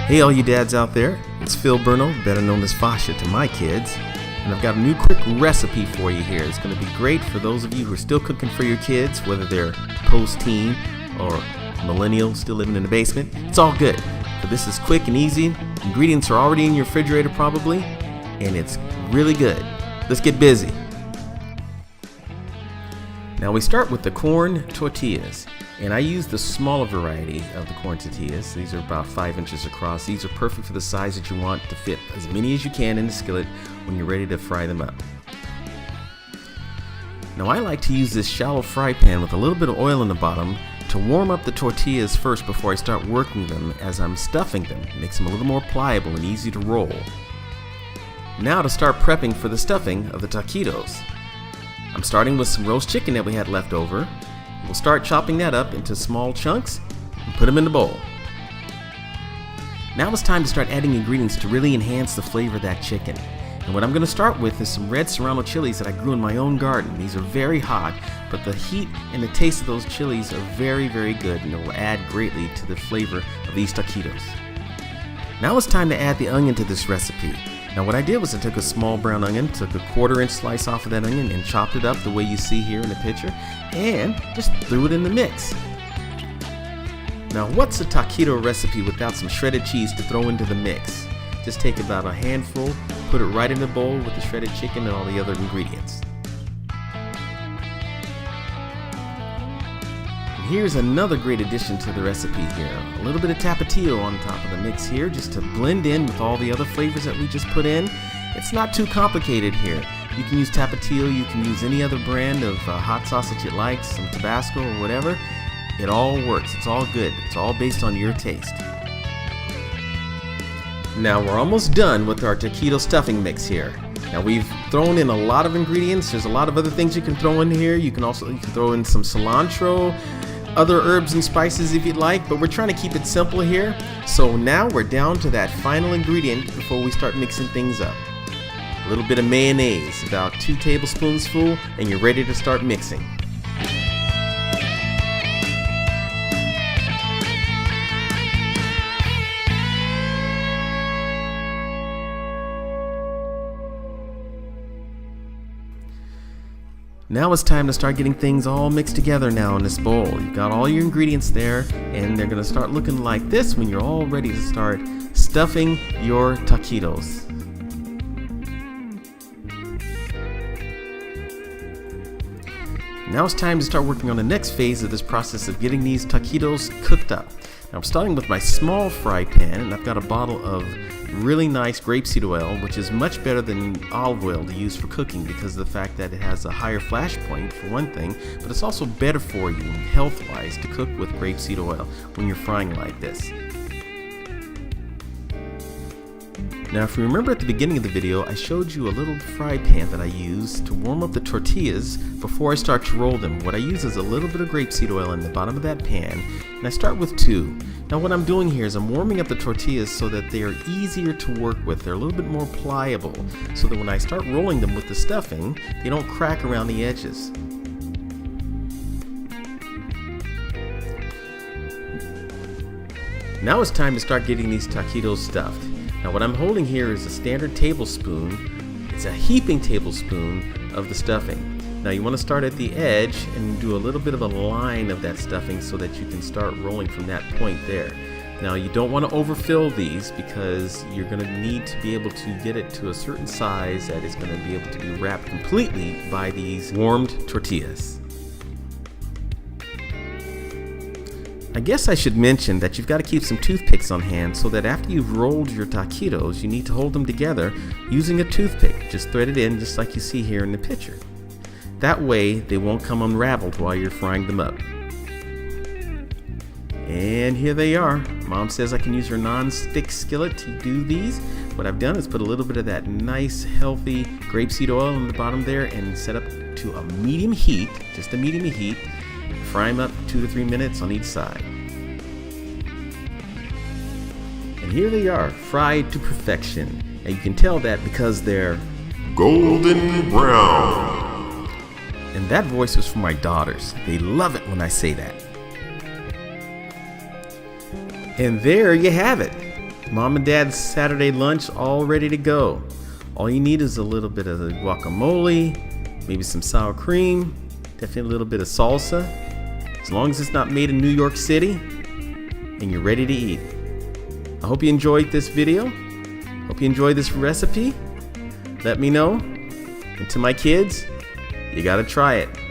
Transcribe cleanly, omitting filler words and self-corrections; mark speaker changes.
Speaker 1: Hey all you dads out there, it's Phil Burno, better known as Fasha to my kids, and I've got a new quick recipe for you here. It's going to be great for those of you who are still cooking for your kids, whether they're post-teen or millennial, still living in the basement. It's all good, but this is quick and easy. Ingredients are already in your refrigerator probably, and it's really good. Let's get busy. Now we start with the corn tortillas. And I use the smaller variety of the corn tortillas. These are about 5 inches across. These are perfect for the size that you want to fit as many as you can in the skillet when you're ready to fry them up. Now I like to use this shallow fry pan with a little bit of oil in the bottom to warm up the tortillas first before I start working them as I'm stuffing them. It makes them a little more pliable and easy to roll. Now to start prepping for the stuffing of the taquitos. I'm starting with some roast chicken that we had left over. We'll start chopping that up into small chunks and put them in the bowl. Now it's time to start adding ingredients to really enhance the flavor of that chicken. And what I'm going to start with is some red serrano chilies that I grew in my own garden. These are very hot, but the heat and the taste of those chilies are very, very good, and it will add greatly to the flavor of these taquitos. Now it's time to add the onion to this recipe. Now what I did was I took a small brown onion, took a 1/4 inch slice off of that onion and chopped it up the way you see here in the picture and just threw it in the mix. Now what's a taquito recipe without some shredded cheese to throw into the mix? Just take about a handful, put it right in the bowl with the shredded chicken and all the other ingredients. Here's another great addition to the recipe here. A little bit of Taquito on top of the mix here just to blend in with all the other flavors that we just put in. It's not too complicated here. You can use Taquito, you can use any other brand of hot sauce that you like, some Tabasco or whatever. It all works. It's all good. It's all based on your taste. Now we're almost done with our taquito stuffing mix here. Now we've thrown in a lot of ingredients. There's a lot of other things you can throw in here. You can throw in some cilantro, other herbs and spices if you'd like, but we're trying to keep it simple here. So now we're down to that final ingredient before we start mixing things up. A little bit of mayonnaise, about 2 tablespoons full, and you're ready to start mixing. Now it's time to start getting things all mixed together now in this bowl. You've got all your ingredients there, and they're going to start looking like this when you're all ready to start stuffing your taquitos. Now it's time to start working on the next phase of this process of getting these taquitos cooked up. Now I'm starting with my small fry pan, and I've got a bottle of really nice grapeseed oil, which is much better than olive oil to use for cooking because of the fact that it has a higher flash point for one thing, but it's also better for you health-wise to cook with grapeseed oil when you're frying like this. Now if you remember at the beginning of the video, I showed you a little fry pan that I use to warm up the tortillas before I start to roll them. What I use is a little bit of grapeseed oil in the bottom of that pan, and I start with 2. Now what I'm doing here is I'm warming up the tortillas so that they are easier to work with. They're a little bit more pliable, so that when I start rolling them with the stuffing, they don't crack around the edges. Now it's time to start getting these taquitos stuffed. Now what I'm holding here is a standard tablespoon. It's a heaping tablespoon of the stuffing. Now you want to start at the edge and do a little bit of a line of that stuffing so that you can start rolling from that point there. Now you don't want to overfill these because you're going to need to be able to get it to a certain size that is going to be able to be wrapped completely by these warmed tortillas. I guess I should mention that you've got to keep some toothpicks on hand so that after you've rolled your taquitos, you need to hold them together using a toothpick. Just thread it in just like you see here in the picture. That way they won't come unraveled while you're frying them up. And here they are. Mom says I can use her non-stick skillet to do these. What I've done is put a little bit of that nice healthy grapeseed oil on the bottom there and set up to a medium heat, just a medium heat. Fry them up 2 to 3 minutes on each side. And here they are, fried to perfection. And you can tell that because they're golden brown. And that voice was from my daughters. They love it when I say that. And there you have it. Mom and Dad's Saturday lunch all ready to go. All you need is a little bit of the guacamole, maybe some sour cream, definitely a little bit of salsa. As long as it's not made in New York City and you're ready to eat. I hope you enjoyed this video. Hope you enjoyed this recipe. Let me know. And to my kids, you gotta try it.